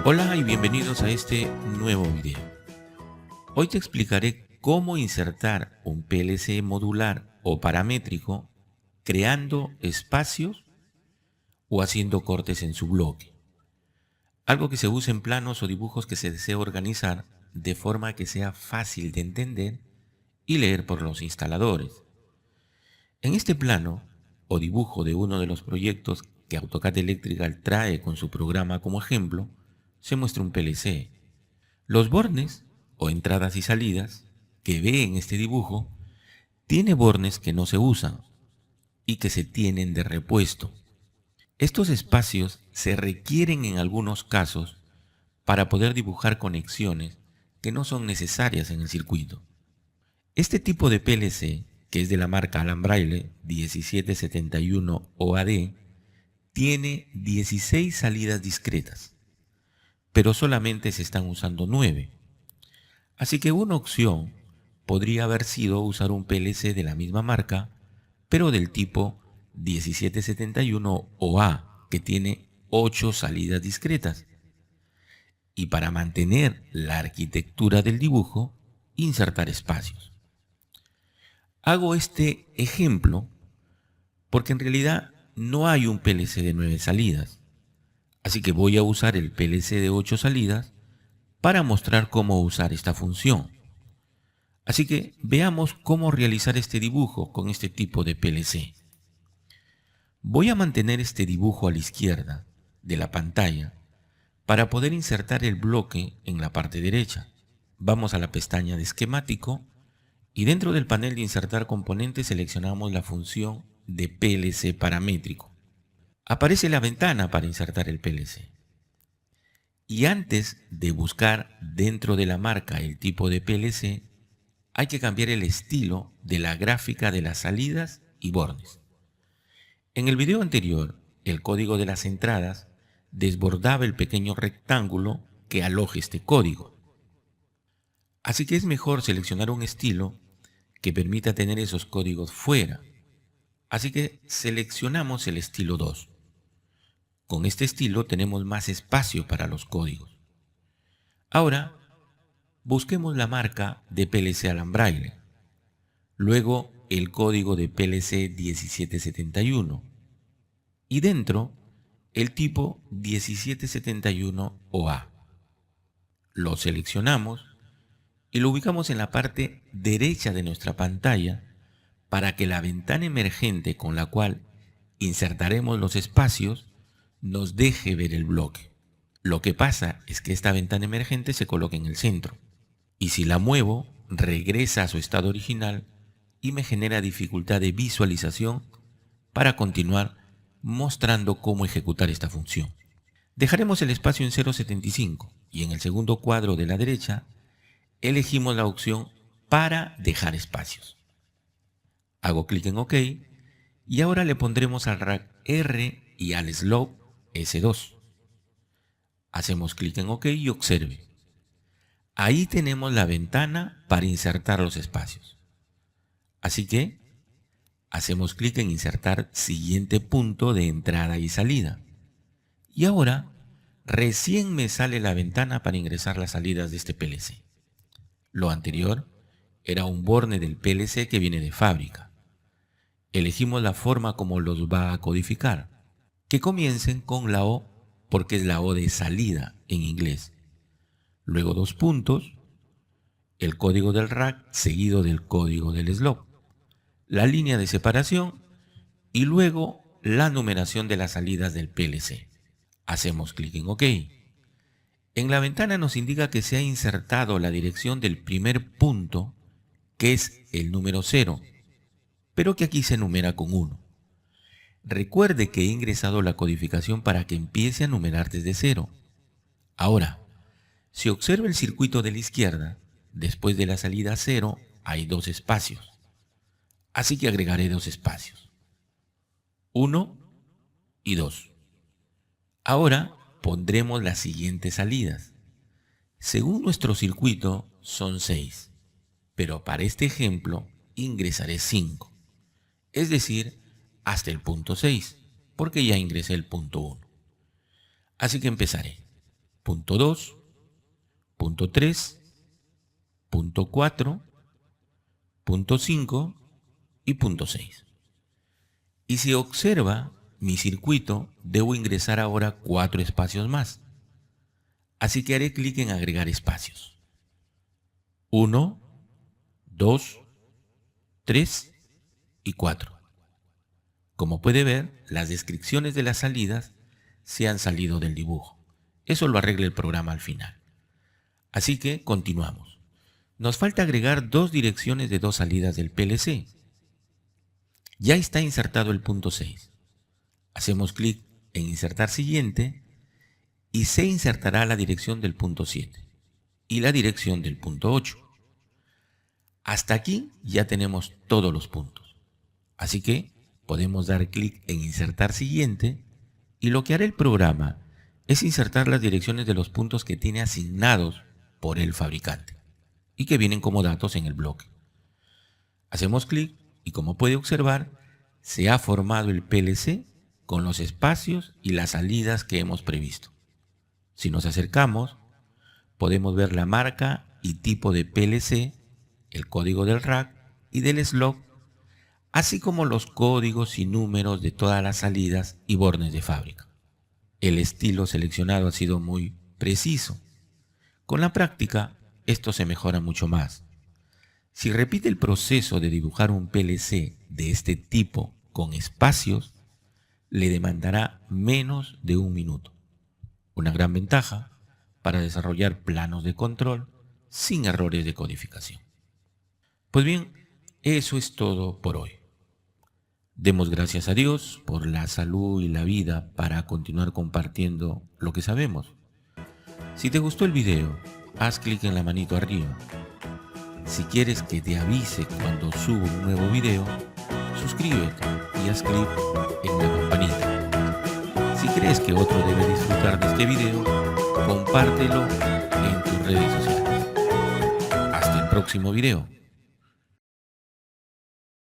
Hola y bienvenidos a este nuevo video. Hoy te explicaré cómo insertar un PLC modular o paramétrico creando espacios o haciendo cortes en su bloque. Algo que se usa en planos o dibujos que se desea organizar de forma que sea fácil de entender y leer por los instaladores. En este plano o dibujo de uno de los proyectos que AutoCAD Electrical trae con su programa como ejemplo, se muestra un PLC. Los bornes, o entradas y salidas, que ve en este dibujo, tiene bornes que no se usan y que se tienen de repuesto. Estos espacios se requieren en algunos casos para poder dibujar conexiones que no son necesarias en el circuito. Este tipo de PLC, que es de la marca Alan Braille 1771 OAD, tiene 16 salidas discretas, pero solamente se están usando 9. Así que una opción podría haber sido usar un PLC de la misma marca, pero del tipo 1771 OA, que tiene 8 salidas discretas. Y para mantener la arquitectura del dibujo, insertar espacios. Hago este ejemplo porque en realidad no hay un PLC de 9 salidas. Así que voy a usar el PLC de 8 salidas para mostrar cómo usar esta función. Así que veamos cómo realizar este dibujo con este tipo de PLC. Voy a mantener este dibujo a la izquierda de la pantalla para poder insertar el bloque en la parte derecha. Vamos a la pestaña de esquemático y dentro del panel de insertar componentes seleccionamos la función de PLC paramétrico. Aparece la ventana para insertar el PLC. Y antes de buscar dentro de la marca el tipo de PLC, hay que cambiar el estilo de la gráfica de las salidas y bornes. En el video anterior, el código de las entradas desbordaba el pequeño rectángulo que aloja este código. Así que es mejor seleccionar un estilo que permita tener esos códigos fuera. Así que seleccionamos el estilo 2. Con este estilo tenemos más espacio para los códigos. Ahora, busquemos la marca de PLC Alan Braille. Luego el código de PLC 1771. Y dentro, el tipo 1771 OA. Lo seleccionamos y lo ubicamos en la parte derecha de nuestra pantalla para que la ventana emergente con la cual insertaremos los espacios nos deje ver el bloque. Lo que pasa es que esta ventana emergente se coloca en el centro y si la muevo regresa a su estado original y me genera dificultad de visualización para continuar mostrando cómo ejecutar esta función. Dejaremos el espacio en 0.75 y en el segundo cuadro de la derecha elegimos la opción para dejar espacios. Hago clic en OK y ahora le pondremos al rack R y al slope S2. Hacemos clic en OK y observe. Ahí tenemos la ventana para insertar los espacios. Así que hacemos clic en insertar siguiente punto de entrada y salida. Y ahora recién me sale la ventana para ingresar las salidas de este PLC. Lo anterior era un borne del PLC que viene de fábrica. Elegimos la forma como los va a codificar. Que comiencen con la O porque es la O de salida en inglés. Luego 2 puntos, el código del rack seguido del código del slope, la línea de separación y luego la numeración de las salidas del PLC. Hacemos clic en OK. En la ventana nos indica que se ha insertado la dirección del primer punto, que es el número 0, pero que aquí se numera con 1. Recuerde que he ingresado la codificación para que empiece a numerar desde 0. Ahora, si observa el circuito de la izquierda, después de la salida 0 hay 2 espacios. Así que agregaré 2 espacios. 1 y 2. Ahora pondremos las siguientes salidas. Según nuestro circuito son 6, pero para este ejemplo ingresaré 5. Es decir, hasta el punto 6, porque ya ingresé el punto 1. Así que empezaré. punto 2, punto 3, punto 4, punto 5 y punto 6. Y si observa mi circuito, debo ingresar ahora 4 espacios más. Así que haré clic en agregar espacios. 1, 2, 3 y 4. Como puede ver, las descripciones de las salidas se han salido del dibujo. Eso lo arregla el programa al final. Así que continuamos. Nos falta agregar 2 direcciones de 2 salidas del PLC. Ya está insertado el punto 6. Hacemos clic en insertar siguiente y se insertará la dirección del punto 7 y la dirección del punto 8. Hasta aquí ya tenemos todos los puntos. Así que podemos dar clic en insertar siguiente y lo que hará el programa es insertar las direcciones de los puntos que tiene asignados por el fabricante y que vienen como datos en el bloque. Hacemos clic y como puede observar, se ha formado el PLC con los espacios y las salidas que hemos previsto. Si nos acercamos, podemos ver la marca y tipo de PLC, el código del rack y del slot, así como los códigos y números de todas las salidas y bornes de fábrica. El estilo seleccionado ha sido muy preciso. Con la práctica, esto se mejora mucho más. Si repite el proceso de dibujar un PLC de este tipo con espacios, le demandará menos de 1 minuto. Una gran ventaja para desarrollar planos de control sin errores de codificación. Pues bien, eso es todo por hoy. Demos gracias a Dios por la salud y la vida para continuar compartiendo lo que sabemos. Si te gustó el video, haz clic en la manito arriba. Si quieres que te avise cuando subo un nuevo video, suscríbete y haz clic en la campanita. Si crees que otro debe disfrutar de este video, compártelo en tus redes sociales. Hasta el próximo video.